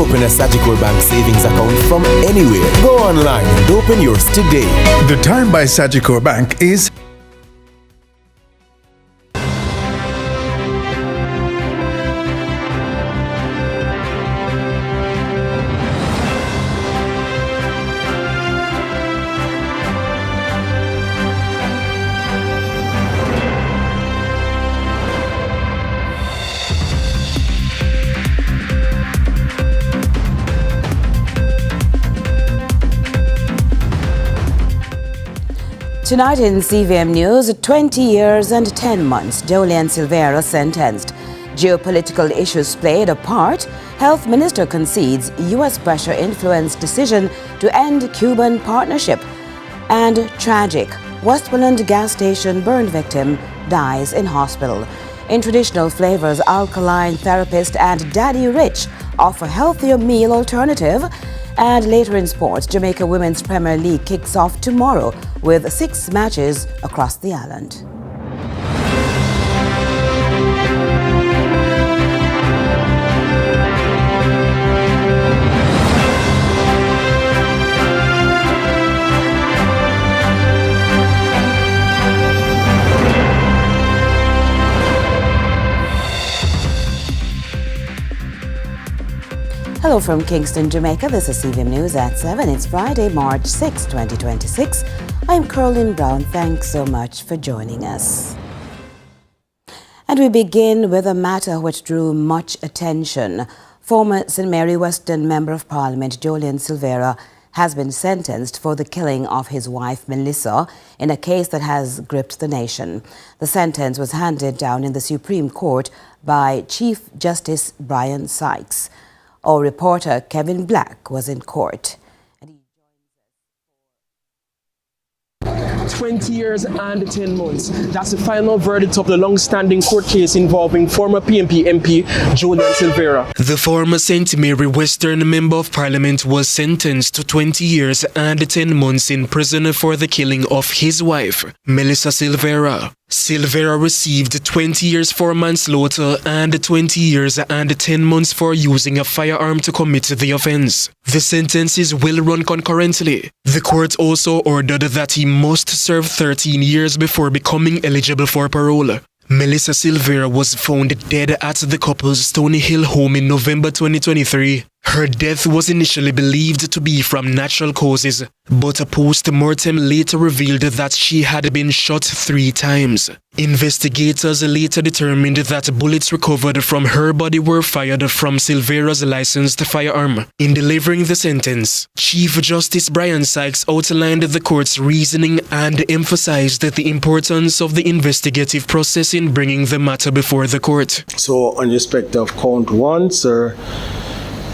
open a Sagicor Bank savings account from anywhere. Go online and open yours today. The time by Sagicor Bank is Tonight in CVM News, 20 years and 10 months, Julian Silvera sentenced. Geopolitical issues played a part. Health Minister concedes U.S. pressure influenced decision to end Cuban partnership. And tragic, Westmoreland gas station burn victim dies in hospital. In traditional flavors, alkaline therapist and Daddy Rich offer healthier meal alternative. And later in sports, Jamaica Women's Premier League kicks off tomorrow with 6 matches across the island. Hello from Kingston, Jamaica. This is CVM News at 7. It's Friday, March 6, 2026. I'm Caroline Brown. Thanks so much for joining us. And we begin with a matter which drew much attention. Former St. Mary Western Member of Parliament Julian Silvera has been sentenced for the killing of his wife Melissa in a case that has gripped the nation. The sentence was handed down in the Supreme Court by Chief Justice Brian Sykes. Our reporter Kevin Black was in court. 20 years and 10 months. That's the final verdict of the long-standing court case involving former PNP MP Julian Silvera. The former St. Mary Western Member of Parliament was sentenced to 20 years and 10 months in prison for the killing of his wife, Melissa Silvera. Silvera received 20 years for manslaughter and 20 years and 10 months for using a firearm to commit the offense. The sentences will run concurrently. The court also ordered that he must serve 13 years before becoming eligible for parole. Melissa Silvera was found dead at the couple's Stony Hill home in November 2023. Her death was initially believed to be from natural causes, but a post-mortem later revealed that she had been shot 3 times. Investigators later determined that bullets recovered from her body were fired from Silvera's licensed firearm. In delivering the sentence, Chief Justice Brian Sykes outlined the court's reasoning and emphasized the importance of the investigative process in bringing the matter before the court. So, on respect of count 1, sir,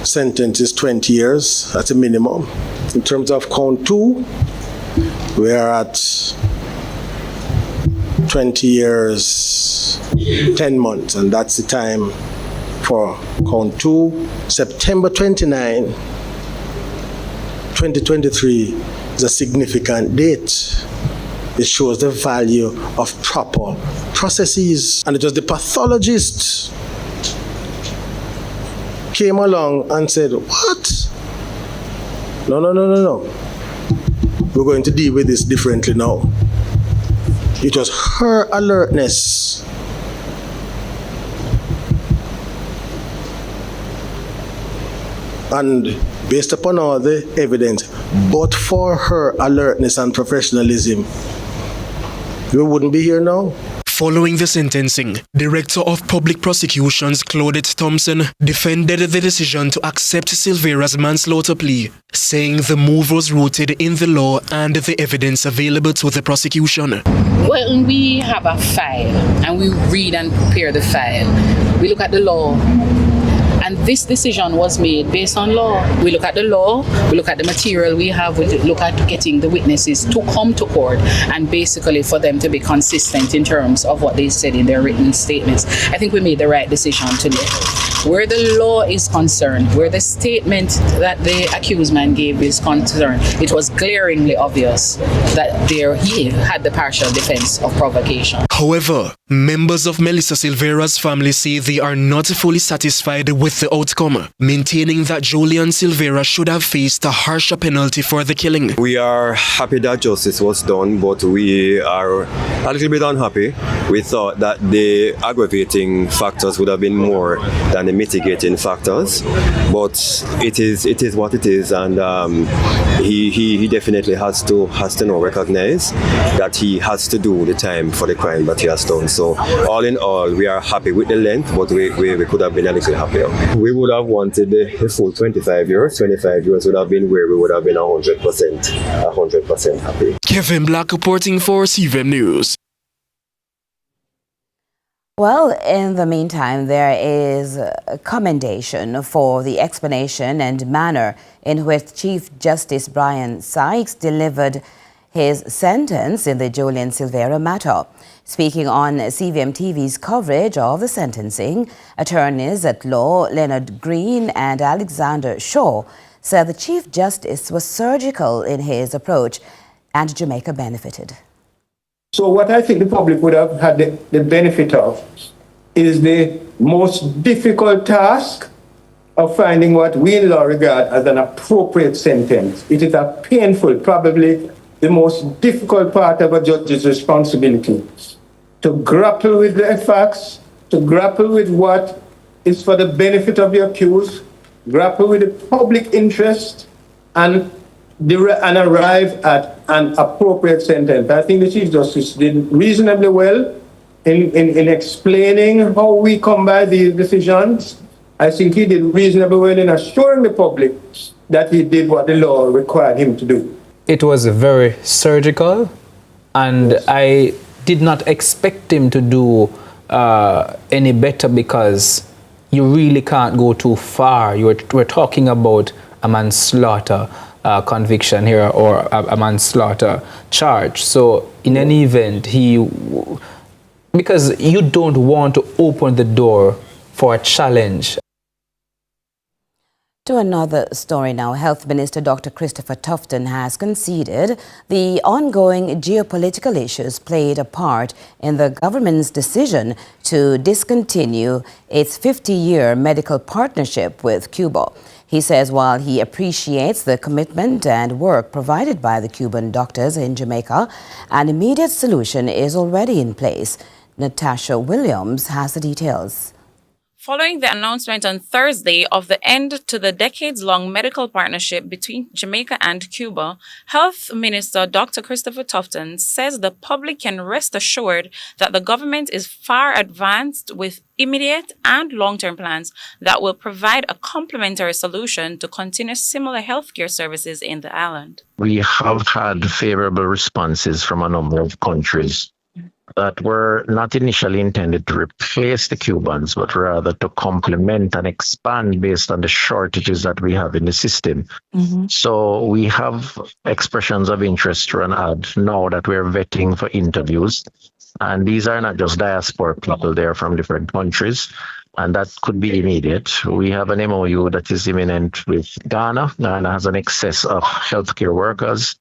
sentence is 20 years at a minimum. In terms of count 2, we are at 20 years, 10 months, and that's the time for count 2. September 29, 2023 is a significant date. It shows the value of proper processes. And it was the pathologist came along and said, what? No. We're going to deal with this differently now. It was her alertness. And based upon all the evidence, but for her alertness and professionalism, we wouldn't be here now. Following the sentencing, Director of Public Prosecutions Claudette Thompson defended the decision to accept Silvera's manslaughter plea, saying the move was rooted in the law and the evidence available to the prosecution. When we have a file and we read and prepare the file, we look at the law. And this decision was made based on law. We look at the law, we look at the material we have, we look at getting the witnesses to come to court and basically for them to be consistent in terms of what they said in their written statements. I think we made the right decision today. Where the law is concerned, where the statement that the accused man gave is concerned, it was glaringly obvious that he had the partial defense of provocation. However, Members of Melissa Silvera's family say they are not fully satisfied with the outcome, maintaining that Julian Silvera should have faced a harsher penalty for the killing. We are happy that justice was done, but we are a little bit unhappy. We thought that the aggravating factors would have been more than the mitigating factors, but it is what it is, and he definitely has to now recognize that he has to do the time for the crime that he has done. So all in all, we are happy with the length, but we could have been a little happier. We would have wanted the full 25 years. 25 years would have been where we would have been 100% happy. Kevin Black reporting for CVM News. Well, in the meantime, there is a commendation for the explanation and manner in which Chief Justice Brian Sykes delivered his sentence in the Julian Silvera matter. Speaking on CVM TV's coverage of the sentencing, attorneys at law Leonard Green and Alexander Shaw said the Chief Justice was surgical in his approach and Jamaica benefited. So what I think the public would have had the benefit of is the most difficult task of finding what we in law regard as an appropriate sentence. It is a painful, probably the most difficult part of a judge's responsibility, to grapple with the facts, to grapple with what is for the benefit of the accused, grapple with the public interest, and arrive at an appropriate sentence. I think the Chief Justice did reasonably well in explaining how we come by these decisions. I think he did reasonably well in assuring the public that he did what the law required him to do. It was very surgical, and yes. I did not expect him to do any better, because you really can't go too far. We're talking about a manslaughter conviction here, or a manslaughter charge. So in any event, because you don't want to open the door for a challenge. To another story now, Health Minister Dr. Christopher Tufton has conceded the ongoing geopolitical issues played a part in the government's decision to discontinue its 50-year medical partnership with Cuba. He says while he appreciates the commitment and work provided by the Cuban doctors in Jamaica, an immediate solution is already in place. Natasha Williams has the details. Following the announcement on Thursday of the end to the decades-long medical partnership between Jamaica and Cuba, Health Minister Dr. Christopher Tufton says the public can rest assured that the government is far advanced with immediate and long-term plans that will provide a complementary solution to continue similar healthcare services in the island. We have had favorable responses from a number of countries that were not initially intended to replace the Cubans, but rather to complement and expand based on the shortages that we have in the system. So we have expressions of interest to an ad now that we're vetting for interviews. And these are not just diaspora people, they're from different countries, and that could be immediate. We have an MOU that is imminent with Ghana. Ghana has an excess of healthcare workers.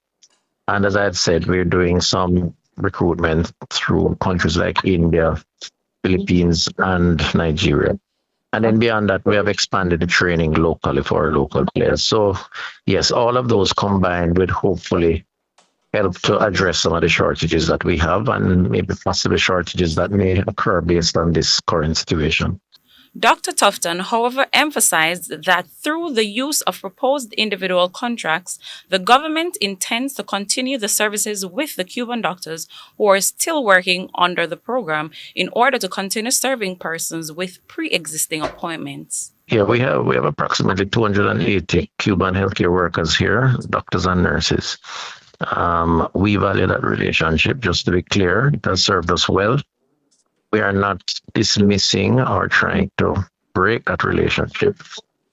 And as I had said, we're doing some recruitment through countries like India, Philippines, and Nigeria. And then beyond that, we have expanded the training locally for our local players. So yes, all of those combined would hopefully help to address some of the shortages that we have, and maybe possible shortages that may occur based on this current situation. Dr. Tufton, however, emphasized that through the use of proposed individual contracts, the government intends to continue the services with the Cuban doctors who are still working under the program in order to continue serving persons with pre-existing appointments. Yeah, we have approximately 280 Cuban healthcare workers here, doctors and nurses. We value that relationship, just to be clear. It has served us well. We are not dismissing or trying to break that relationship.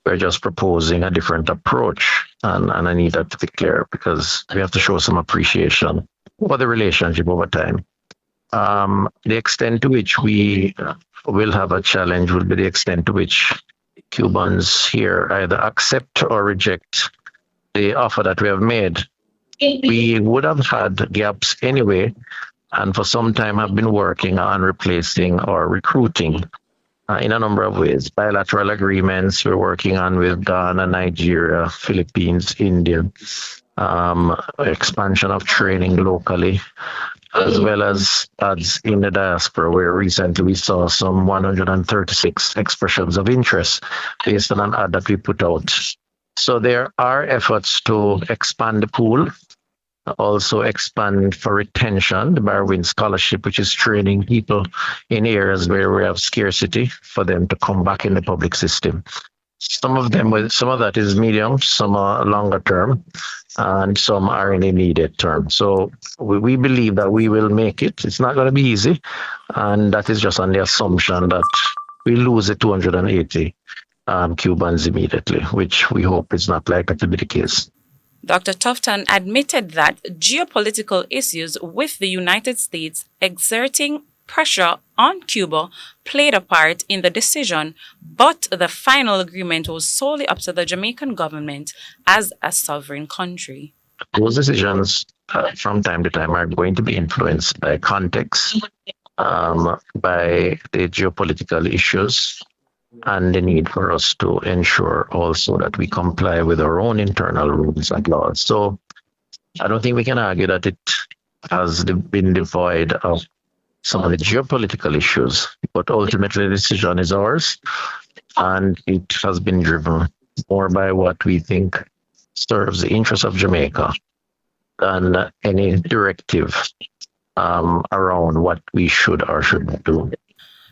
We're just proposing a different approach. And I need that to be clear, because we have to show some appreciation for the relationship over time. The extent to which we will have a challenge will be the extent to which Cubans here either accept or reject the offer that we have made. We would have had gaps anyway, and for some time have been working on replacing or recruiting in a number of ways. Bilateral agreements we're working on with Ghana, Nigeria, Philippines, India, expansion of training locally, as well as ads in the diaspora, where recently we saw some 136 expressions of interest based on an ad that we put out. So there are efforts to expand the pool, also expand for retention, the Barwin Scholarship, which is training people in areas where we have scarcity for them to come back in the public system. Some of that is medium, some are longer term, and some are in immediate term. So we believe that we will make it. It's not going to be easy, and that is just on the assumption that we lose the 280 Cubans immediately, which we hope is not likely to be the case. Dr. Tufton admitted that geopolitical issues with the United States exerting pressure on Cuba played a part in the decision, but the final agreement was solely up to the Jamaican government as a sovereign country. Those decisions from time to time are going to be influenced by context, by the geopolitical issues, and the need for us to ensure also that we comply with our own internal rules and laws. So I don't think we can argue that it has been devoid of some of the geopolitical issues, but ultimately the decision is ours, and it has been driven more by what we think serves the interests of Jamaica than any directive around what we should or should not do.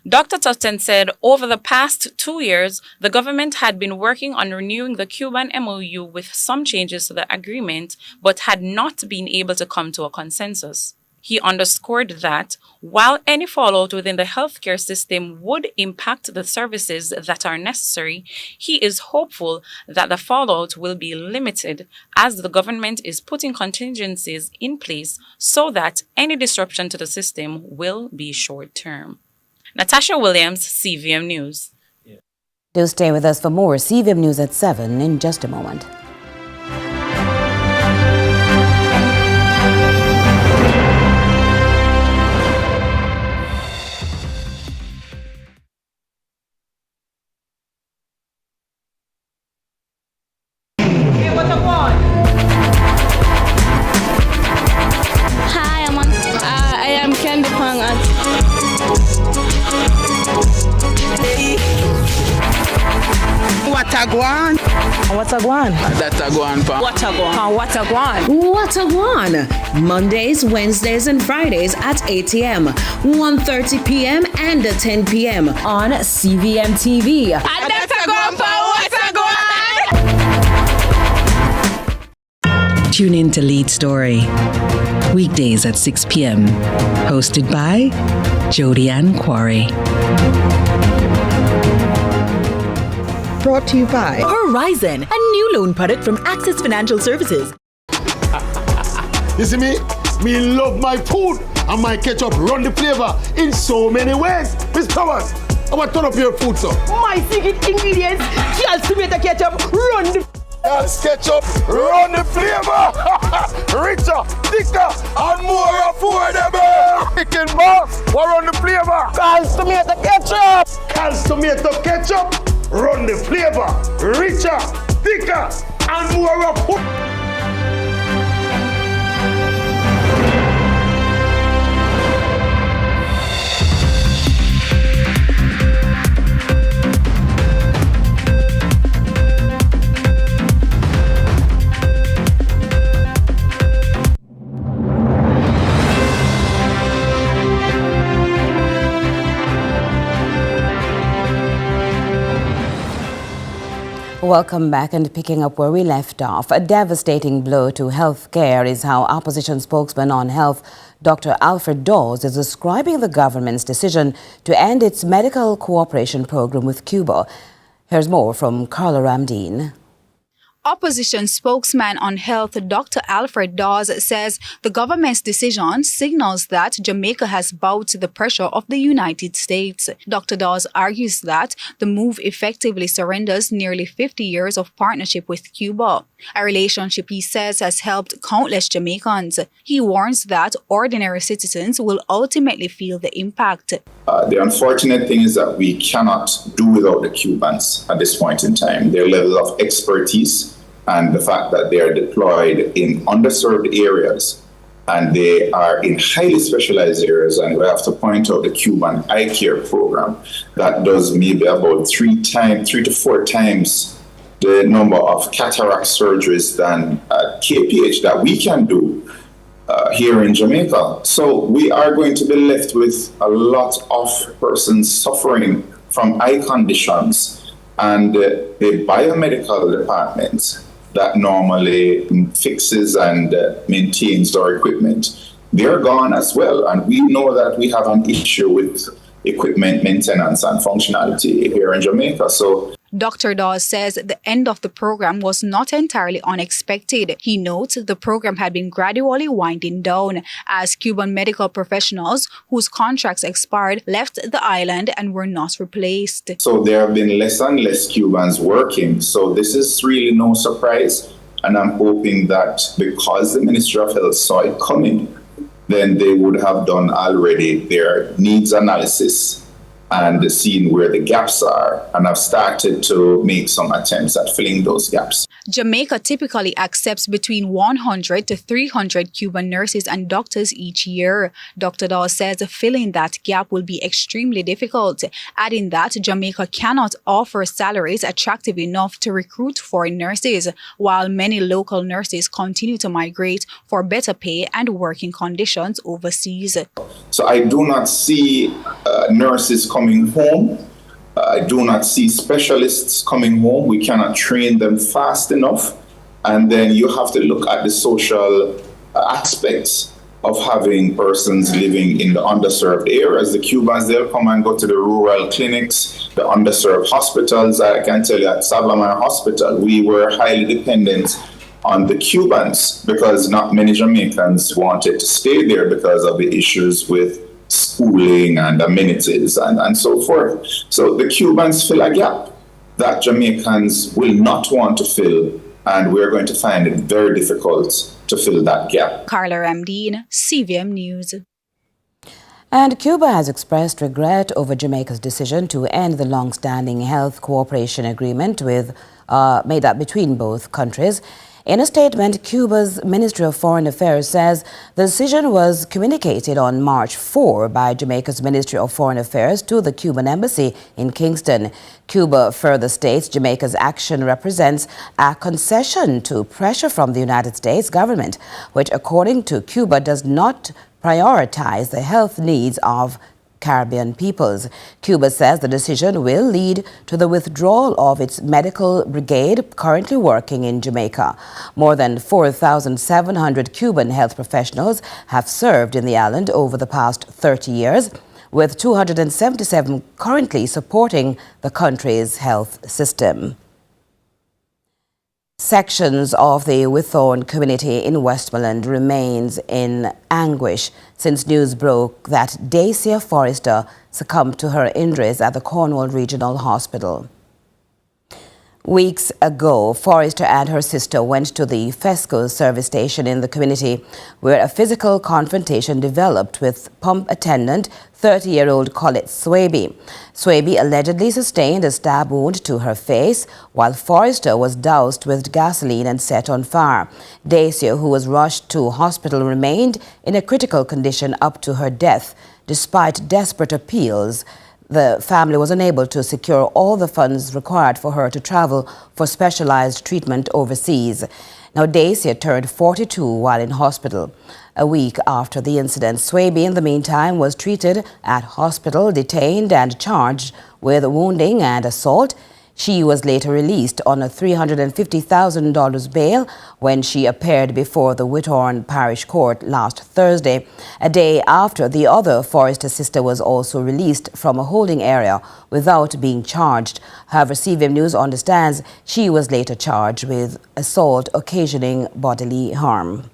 Dr. Tufton said over the past 2 years, the government had been working on renewing the Cuban MOU with some changes to the agreement, but had not been able to come to a consensus. He underscored that while any fallout within the healthcare system would impact the services that are necessary, he is hopeful that the fallout will be limited as the government is putting contingencies in place so that any disruption to the system will be short-term. Natasha Williams, CVM News. Do stay with us for more CVM News at 7 in just a moment. Hi, I am Kendi Pangat. What a guan? What a guan? That a guan, pa. What a guan? What a guan? What a guan? Mondays, Wednesdays, and Fridays at 8 a.m., 1:30 p.m., and 10 p.m. on CVM TV. That's a guan, pa. What a guan? Tune in to Lead Story. Weekdays at 6 p.m. Hosted by Jody Ann Quarry. Brought to you by Horizon, a new loan product from Access Financial Services. You see me? Me love my food and my ketchup run the flavor in so many ways. Miss Thomas, I want to turn up your food, sir. My secret ingredients, Charles tomato ketchup, run the... Charles ketchup, run the flavor. Richer, thicker, and more affordable. Chicken boss, what run the flavor? Charles tomato ketchup. Charles tomato ketchup. Run the flavor, richer, thicker, and more affordable. Welcome back, and picking up where we left off. A devastating blow to health care is how opposition spokesman on health, Dr. Alfred Dawes, is describing the government's decision to end its medical cooperation program with Cuba. Here's more from Carla Ramdeen. Opposition spokesman on health Dr. Alfred Dawes says the government's decision signals that Jamaica has bowed to the pressure of the United States. Dr. Dawes argues that the move effectively surrenders nearly 50 years of partnership with Cuba, a relationship he says has helped countless Jamaicans. He warns that ordinary citizens will ultimately feel the impact. The unfortunate thing is that we cannot do without the Cubans at this point in time. Their level of expertise and the fact that they are deployed in underserved areas and they are in highly specialized areas, and we have to point out the Cuban eye care program that does maybe about 3 to 4 times the number of cataract surgeries than KPH that we can do here in Jamaica. So we are going to be left with a lot of persons suffering from eye conditions, and the biomedical department that normally fixes and maintains our equipment, they're gone as well. And we know that we have an issue with equipment maintenance and functionality here in Jamaica. So Dr. Dawes says the end of the program was not entirely unexpected. He notes the program had been gradually winding down as Cuban medical professionals whose contracts expired left the island and were not replaced. So there have been less and less Cubans working. So this is really no surprise. And I'm hoping that because the Ministry of Health saw it coming, then they would have done already their needs analysis and seen where the gaps are, and have started to make some attempts at filling those gaps. Jamaica typically accepts between 100 to 300 Cuban nurses and doctors each year. Dr. Dawes says filling that gap will be extremely difficult, adding that Jamaica cannot offer salaries attractive enough to recruit foreign nurses, while many local nurses continue to migrate for better pay and working conditions overseas. So I do not see nurses coming home. I do not see specialists coming home. We cannot train them fast enough. And then you have to look at the social aspects of having persons living in the underserved areas. The Cubans, they'll come and go to the rural clinics, the underserved hospitals. I can tell you at Savannah Hospital, we were highly dependent on the Cubans because not many Jamaicans wanted to stay there because of the issues with schooling and amenities and so forth. So the Cubans fill a gap that Jamaicans will not want to fill, and we're going to find it very difficult to fill that gap. Carla Ramdeen, CVM News. And Cuba has expressed regret over Jamaica's decision to end the long-standing health cooperation agreement made up between both countries. In a statement, Cuba's Ministry of Foreign Affairs says the decision was communicated on March 4 by Jamaica's Ministry of Foreign Affairs to the Cuban embassy in Kingston. Cuba further states Jamaica's action represents a concession to pressure from the United States government, which, according to Cuba, does not prioritize the health needs of Caribbean peoples. Cuba says the decision will lead to the withdrawal of its medical brigade currently working in Jamaica. More than 4,700 Cuban health professionals have served in the island over the past 30 years, with 277 currently supporting the country's health system. Sections of the Withorn community in Westmoreland remains in anguish since news broke that Dacia Forrester succumbed to her injuries at the Cornwall Regional Hospital. Weeks ago, Forrester and her sister went to the Fesco service station in the community where a physical confrontation developed with pump attendant 30-year-old Colette Swaby. Swaby allegedly sustained a stab wound to her face while Forrester was doused with gasoline and set on fire. Dacia, who was rushed to hospital, remained in a critical condition up to her death. Despite desperate appeals, the family was unable to secure all the funds required for her to travel for specialized treatment overseas. Now, Dacia turned 42 while in hospital. A week after the incident, Swaby, in the meantime, was treated at hospital, detained and charged with wounding and assault. She was later released on a $350,000 bail when she appeared before the Whithorn Parish Court last Thursday, a day after the other Forrester sister was also released from a holding area without being charged. However, CVM News understands she was later charged with assault occasioning bodily harm.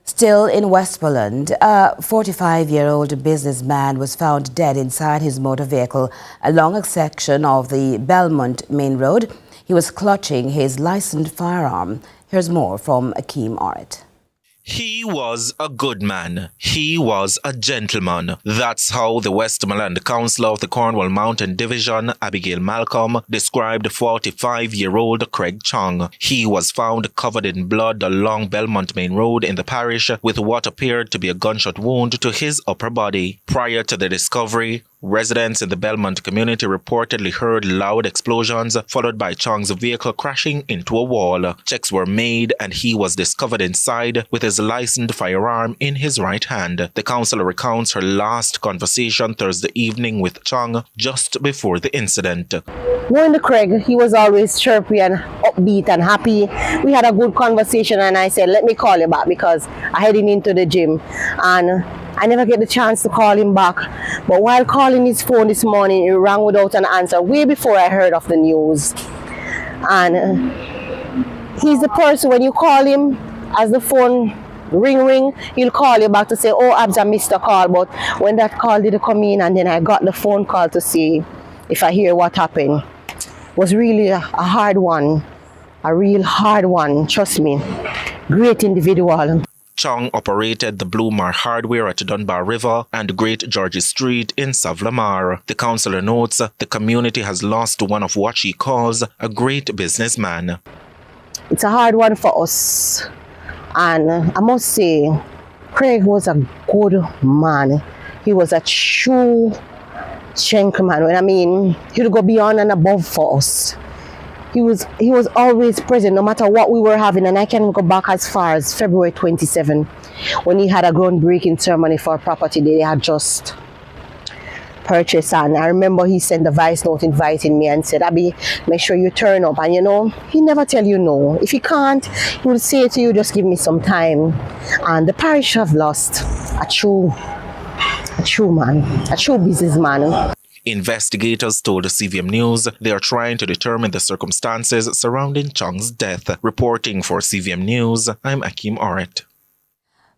Still in Westmoreland, a 45-year-old businessman was found dead inside his motor vehicle along a section of the Belmont Main Road. He was clutching his licensed firearm. Here's more from Akeem Oret. He was a good man. He was a gentleman. That's how the Westmoreland Councillor of the Cornwall Mountain Division, Abigail Malcolm, described 45-year-old Craig Chong. He was found covered in blood along Belmont Main Road in the parish with what appeared to be a gunshot wound to his upper body. Prior to the discovery, residents in the Belmont community reportedly heard loud explosions followed by Chong's vehicle crashing into a wall. Checks were made and he was discovered inside with his licensed firearm in his right hand. The councillor recounts her last conversation Thursday evening with Chong just before the incident. Knowing the Craig, he was always chirpy and upbeat and happy. We had a good conversation and I said, let me call you back because I'm heading into the gym. And I never get the chance to call him back. But while calling his phone this morning, it rang without an answer way before I heard of the news. And he's the person, when you call him, as the phone ring, he'll call you back to say, oh, Abs, I missed a call. But when that call didn't come in and then I got the phone call to see if I hear what happened, it was really a hard one, a real hard one, trust me. Great individual. Chong operated the Blue Mar Hardware at Dunbar River and Great George's Street in Savlamar. The councillor notes the community has lost one of what she calls a great businessman. It's a hard one for us. And I must say, Craig was a good man. He was a true gentleman. I mean, he would go beyond and above for us. He was always present no matter what we were having, and I can go back as far as February 27 when he had a groundbreaking ceremony for a property they had just purchased. And I remember he sent a voice note inviting me and said, Abby, make sure you turn up. And you know, he never tell you no. If he can't, he will say to you, just give me some time. And the parish have lost a true man, a true businessman. Investigators told CVM News they are trying to determine the circumstances surrounding Chong's death. Reporting for CVM News, I'm Akeem Oret.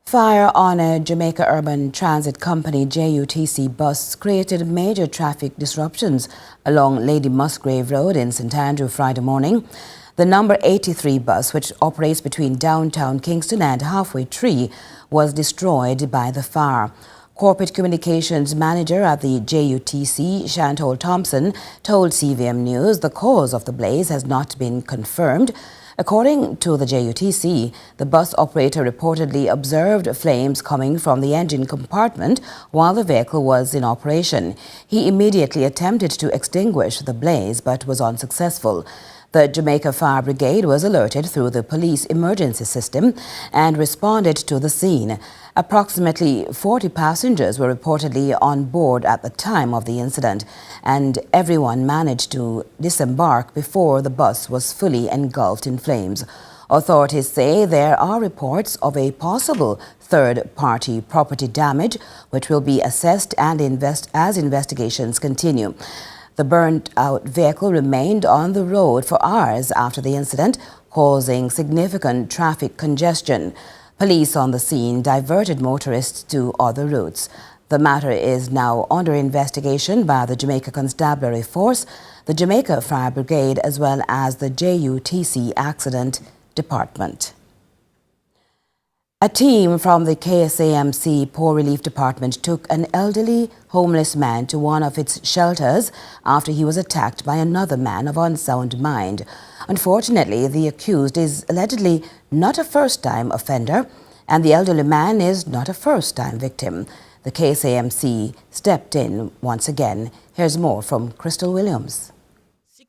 Fire on a Jamaica Urban Transit Company JUTC bus created major traffic disruptions along Lady Musgrave Road in St. Andrew Friday morning. The number 83 bus, which operates between downtown Kingston and Halfway Tree, was destroyed by the fire. Corporate Communications Manager at the JUTC, Chantal Thompson, told CVM News the cause of the blaze has not been confirmed. According to the JUTC, the bus operator reportedly observed flames coming from the engine compartment while the vehicle was in operation. He immediately attempted to extinguish the blaze but was unsuccessful. The Jamaica Fire Brigade was alerted through the police emergency system and responded to the scene. Approximately 40 passengers were reportedly on board at the time of the incident, and everyone managed to disembark before the bus was fully engulfed in flames. Authorities say there are reports of a possible third-party property damage, which will be assessed and as investigations continue. The burnt-out vehicle remained on the road for hours after the incident, causing significant traffic congestion. Police on the scene diverted motorists to other routes. The matter is now under investigation by the Jamaica Constabulary Force, the Jamaica Fire Brigade, as well as the JUTC Accident Department. A team from the KSAMC Poor Relief Department took an elderly homeless man to one of its shelters after he was attacked by another man of unsound mind. Unfortunately, the accused is allegedly not a first-time offender, and the elderly man is not a first-time victim. The KSAMC stepped in once again. Here's more from Crystal Williams.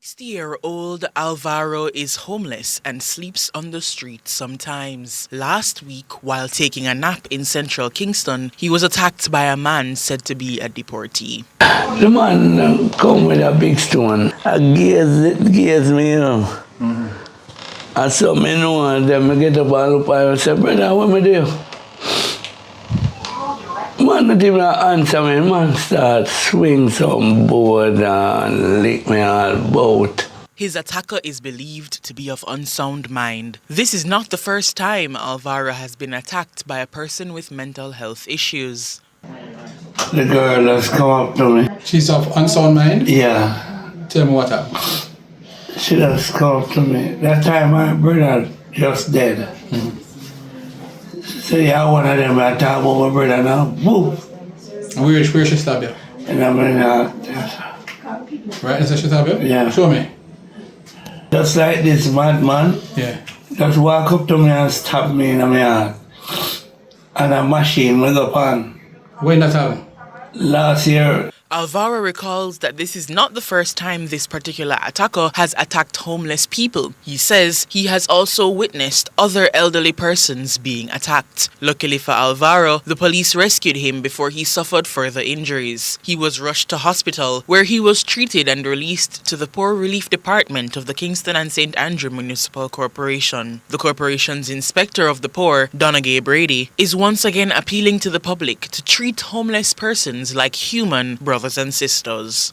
60-year-old Alvaro is homeless and sleeps on the street sometimes. Last week, while taking a nap in central Kingston, he was attacked by a man said to be a deportee. The man come with a big stone. I gaze me, you know. And so me know, and then I get up and look at him and say, brother, what me do? Man not even answer me, man start swing some board and lick me all about. His attacker is believed to be of unsound mind. This is not the first time Alvaro has been attacked by a person with mental health issues. The girl has come up to me. She's of unsound mind? Yeah. Tell me what happened. She just come up to me. That time my brother just dead. So yeah, one of them I talk about my brother now. Boom. Where she stab you? And I'm in Right, that's she stab you? Yeah. Show me. Just like this madman. Yeah. Just walk up to me and stab me in my heart. And a machine will go on. When that happened? Last year. Alvaro recalls that this is not the first time this particular attacker has attacked homeless people. He says he has also witnessed other elderly persons being attacked. Luckily for Alvaro, the police rescued him before he suffered further injuries. He was rushed to hospital, where he was treated and released to the Poor Relief Department of the Kingston and St. Andrew Municipal Corporation. The corporation's Inspector of the Poor, Donaghy Brady, is once again appealing to the public to treat homeless persons like human brothers and sisters.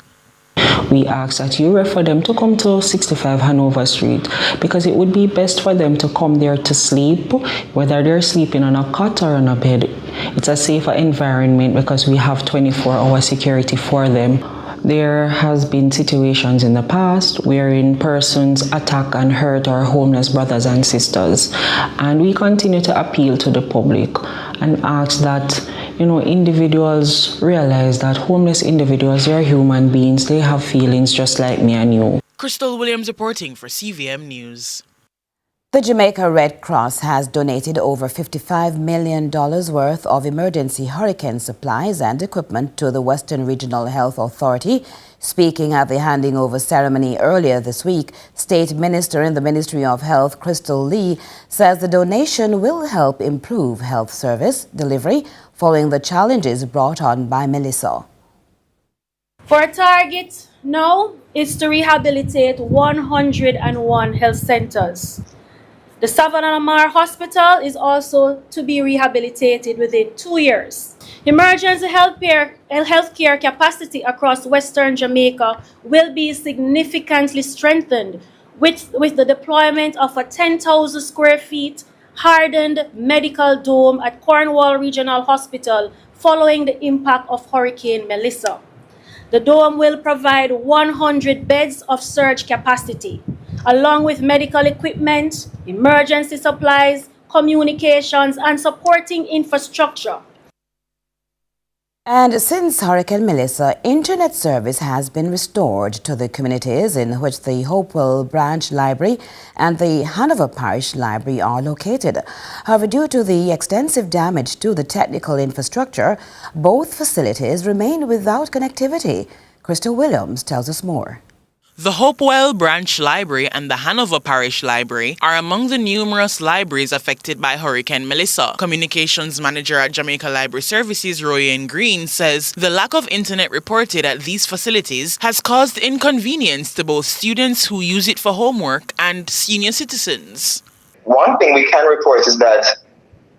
We ask that you refer them to come to 65 Hanover Street because it would be best for them to come there to sleep, whether they're sleeping on a cot or on a bed. It's a safer environment because we have 24-hour security for them. There has been situations in the past wherein persons attack and hurt our homeless brothers and sisters, and we continue to appeal to the public and ask that individuals realize that homeless individuals, they are human beings. They have feelings just like me and you. Crystal Williams reporting for CVM News. The Jamaica Red Cross has donated over $55 million worth of emergency hurricane supplies and equipment to the Western Regional Health Authority. Speaking at the handing over ceremony earlier this week, State Minister in the Ministry of Health, Crystal Lee, says the donation will help improve health service delivery following the challenges brought on by Melissa. For a target now is to rehabilitate 101 health centers. The Savannah Lamar Hospital is also to be rehabilitated within 2 years. Emergency healthcare capacity across Western Jamaica will be significantly strengthened with the deployment of a 10,000 square feet hardened medical dome at Cornwall Regional Hospital following the impact of Hurricane Melissa. The dome will provide 100 beds of surge capacity, along with medical equipment, emergency supplies, communications, and supporting infrastructure. And since Hurricane Melissa, internet service has been restored to the communities in which the Hopewell Branch Library and the Hanover Parish Library are located. However, due to the extensive damage to the technical infrastructure, both facilities remain without connectivity. Crystal Williams tells us more. The Hopewell Branch Library and the Hanover Parish Library are among the numerous libraries affected by Hurricane Melissa. Communications Manager at Jamaica Library Services, Royan Green, says the lack of internet reported at these facilities has caused inconvenience to both students who use it for homework and senior citizens. One thing we can report is that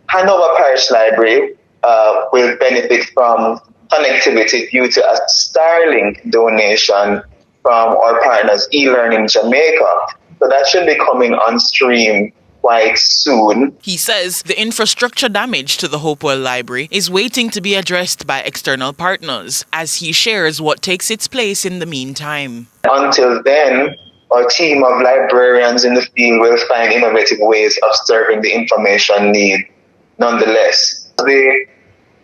Hanover Parish Library will benefit from connectivity due to a Starlink donation from our partners, eLearning Jamaica. So that should be coming on stream quite soon. He says the infrastructure damage to the Hopewell Library is waiting to be addressed by external partners, as he shares what takes its place in the meantime. Until then, our team of librarians in the field will find innovative ways of serving the information need nonetheless. They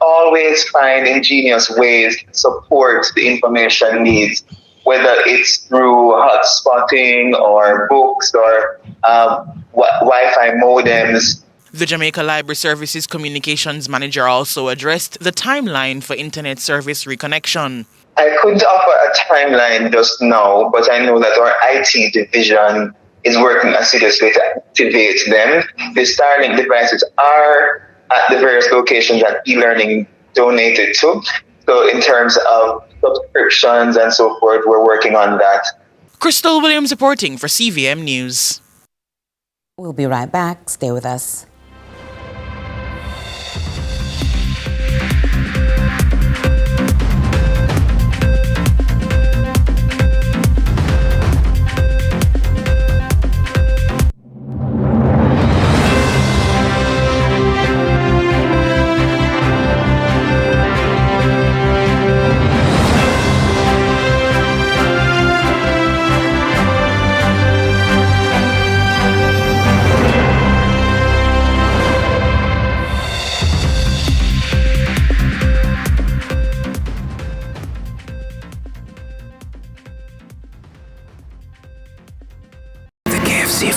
always find ingenious ways to support the information needs, whether it's through hotspotting or books or Wi-Fi modems. The Jamaica Library Services Communications Manager also addressed the timeline for internet service reconnection. I couldn't offer a timeline just now, but I know that our IT division is working assiduously to activate them. The Starlink devices are at the various locations that e-learning donated to. So in terms of subscriptions and so forth, we're working on that. Crystal Williams reporting for CVM News. We'll be right back. Stay with us.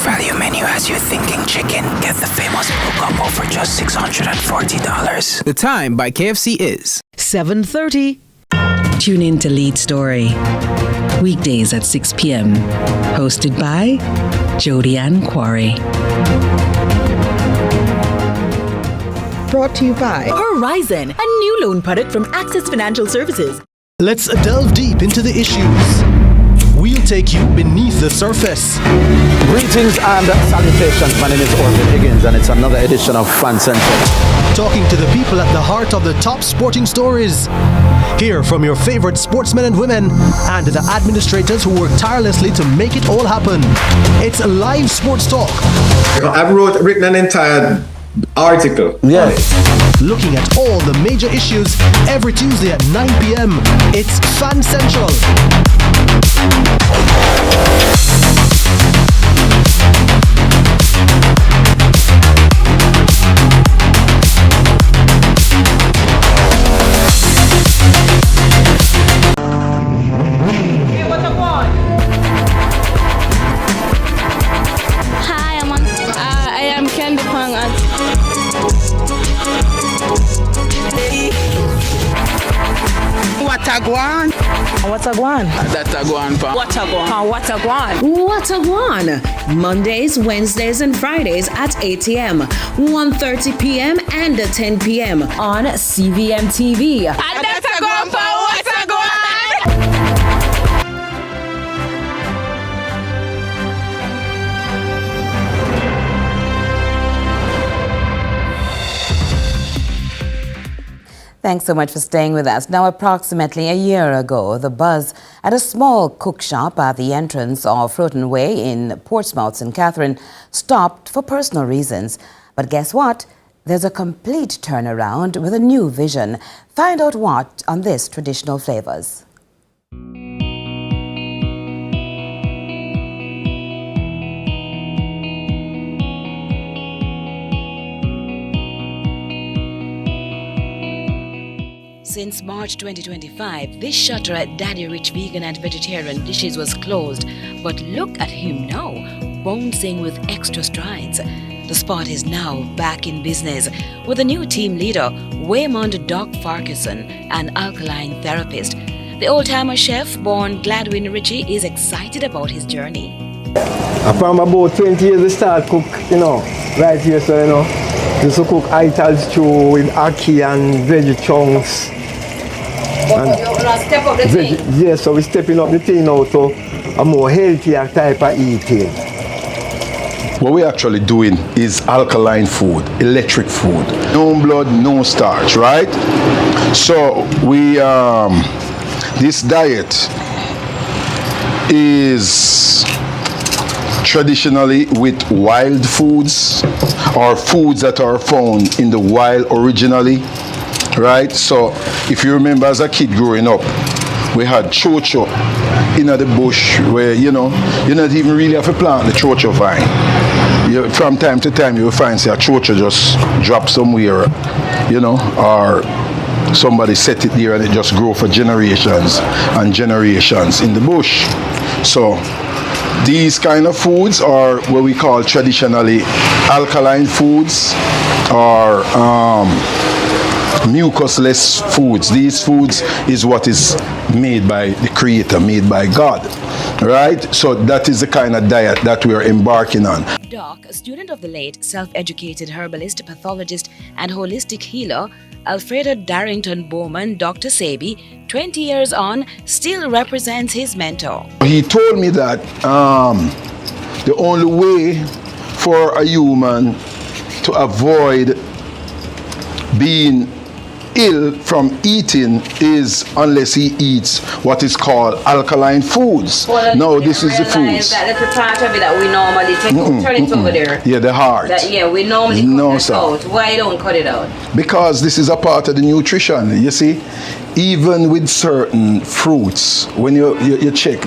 Value menu has you thinking chicken. Get the famous combo for just $640. The time by KFC is 7:30. Tune in to Lead Story. Weekdays at 6 p.m. Hosted by Jody Ann Quarry. Brought to you by Horizon, a new loan product from Access Financial Services. Let's delve deep into the issues. We'll take you beneath the surface. Greetings and salutations. My name is Orville Higgins, and it's another edition of Fan Central. Talking to the people at the heart of the top sporting stories. Hear from your favorite sportsmen and women and the administrators who work tirelessly to make it all happen. It's live sports talk. I've written an entire article. Yes. Looking at all the major issues every Tuesday at 9 p.m. It's Fan Central. Hi, I am Candy Pang at Watagwan. Watagwan. Datagwan pa. Watagwan. Watagwan. Watagwan. Mondays, Wednesdays, and Fridays at 8 a.m., 1:30 p.m., and 10 p.m. on CVM TV. Datagwan pa. Watagwan. Thanks so much for staying with us. Now, approximately a year ago, the buzz at a small cook shop at the entrance of Froton Way in Portsmouth, St. Catherine, stopped for personal reasons. But guess what? There's a complete turnaround with a new vision. Find out what on this Traditional Flavors. Since March 2025, this shutter at Daddy Rich Vegan and Vegetarian Dishes was closed. But look at him now, bouncing with extra strides. The spot is now back in business with a new team leader, Waymond Doc Farquharson, an alkaline therapist. The old-timer chef, born Gladwin Ritchie, is excited about his journey. From about 20 years, I started cook, right here, so, used to cook ital stew with ackee and veggie chunks. Step up the thing. Yes, so we're stepping up the thing now to a more healthier type of eating. What we're actually doing is alkaline food, electric food. No blood, no starch, right? So we, this diet is traditionally with wild foods or foods that are found in the wild originally, right? So if you remember as a kid growing up, we had chocho in the bush where, you not even really have to plant the chocho vine. From time to time you will find say a chocho just drop somewhere, or somebody set it there and it just grow for generations and generations in the bush. So these kind of foods are what we call traditionally alkaline foods or mucusless foods. These foods is what is made by the Creator, made by God, right? So that is the kind of diet that we are embarking on. Doc, a student of the late self-educated herbalist, pathologist, and holistic healer, Alfredo Darrington Bowman, Dr. Sebi, 20 years on, still represents his mentor. He told me that the only way for a human to avoid being ill from eating is unless he eats what is called alkaline foods. Well, no, this is the foods. That little part of it that we normally take, turn it over there. Yeah, the heart. We normally cut it out. Why don't cut it out? Because this is a part of the nutrition, you see. Even with certain fruits, when you check,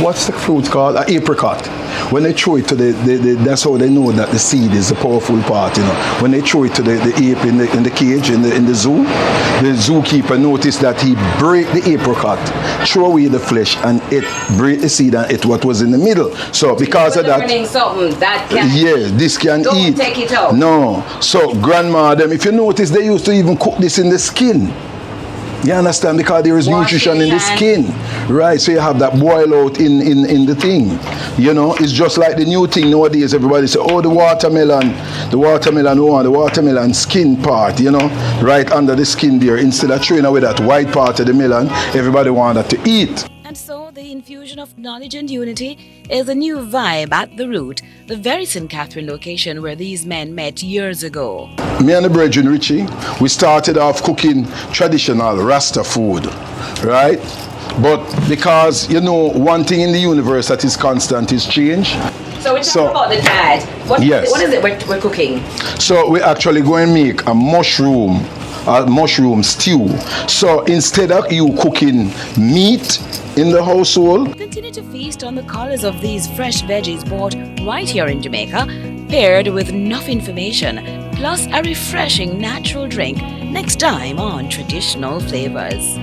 what's the fruit called? Apricot. When they throw it to that's how they know that the seed is the powerful part, you know. When they throw it to the ape in the cage, in the zoo, the zookeeper noticed that he break the apricot, throw away the flesh, and break the seed and eat what was in the middle. So because of that, this can eat. Don't take it out. No. So grandma, them, if you notice, they used to even cook this in the skin. You understand? Because there is nutrition in the skin, right? So you have that boil out in the thing. You know, it's just like the new thing nowadays. Everybody say, oh, the watermelon skin part, you know, right under the skin there. Instead of throwing away that white part of the melon, everybody wanted to eat. And so the infusion of knowledge and unity is a new vibe at The Root, the very St. Catherine location where these men met years ago. Me and the brethren Richie, we started off cooking traditional Rasta food, right? But because, you know, one thing in the universe that is constant is change. So we're talking about the diet. What is it we're cooking? So we're actually going to make a mushroom stew. So instead of you cooking meat in the household, continue to feast on the colors of these fresh veggies bought right here in Jamaica, paired with enough information, plus a refreshing natural drink next time on Traditional Flavors.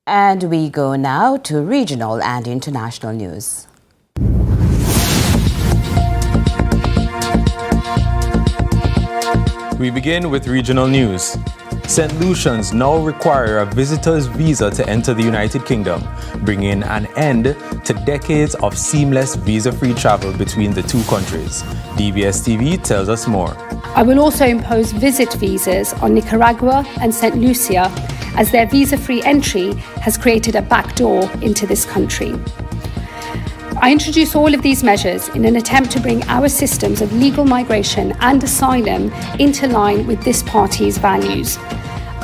And we go now to regional and international news. We begin with regional news. St. Lucians now require a visitor's visa to enter the United Kingdom, bringing an end to decades of seamless visa-free travel between the two countries. DBS TV tells us more. I will also impose visit visas on Nicaragua and St. Lucia, as their visa-free entry has created a backdoor into this country. I introduce all of these measures in an attempt to bring our systems of legal migration and asylum into line with this party's values,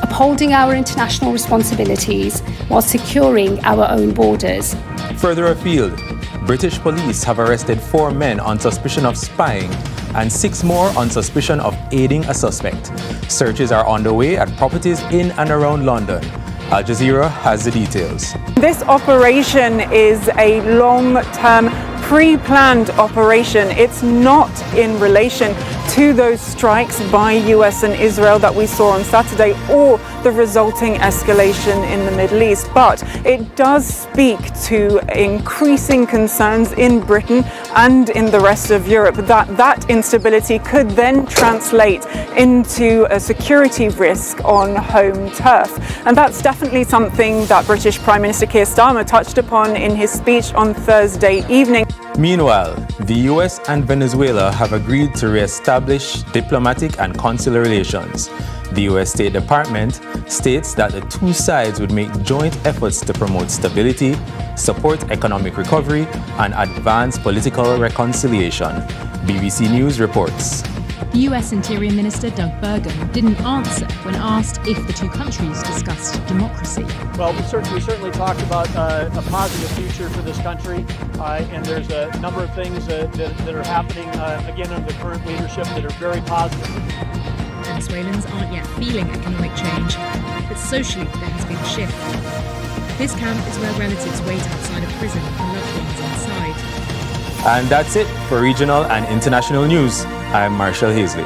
upholding our international responsibilities while securing our own borders. Further afield, British police have arrested 4 men on suspicion of spying and 6 more on suspicion of aiding a suspect. Searches are underway at properties in and around London. Al Jazeera has the details. This operation is a long-term, pre-planned operation. It's not in relation to those strikes by US and Israel that we saw on Saturday or the resulting escalation in the Middle East, but it does speak to increasing concerns in Britain and in the rest of Europe that instability could then translate into a security risk on home turf. And that's definitely something that British Prime Minister Keir Starmer touched upon in his speech on Thursday evening. Meanwhile, the US and Venezuela have agreed to re-establish diplomatic and consular relations. The US State Department states that the two sides would make joint efforts to promote stability, support economic recovery, and advance political reconciliation. BBC News reports. US Interior Minister Doug Burgum didn't answer when asked if the two countries discussed democracy. Well, we certainly talked about a positive future for this country, and there's a number of things that are happening, again, under the current leadership that are very positive. Venezuelans aren't yet feeling economic change, but socially there has been a shift. This camp is where relatives wait outside a prison for loved ones inside. And that's it for regional and international news. I'm Marshall Hazley.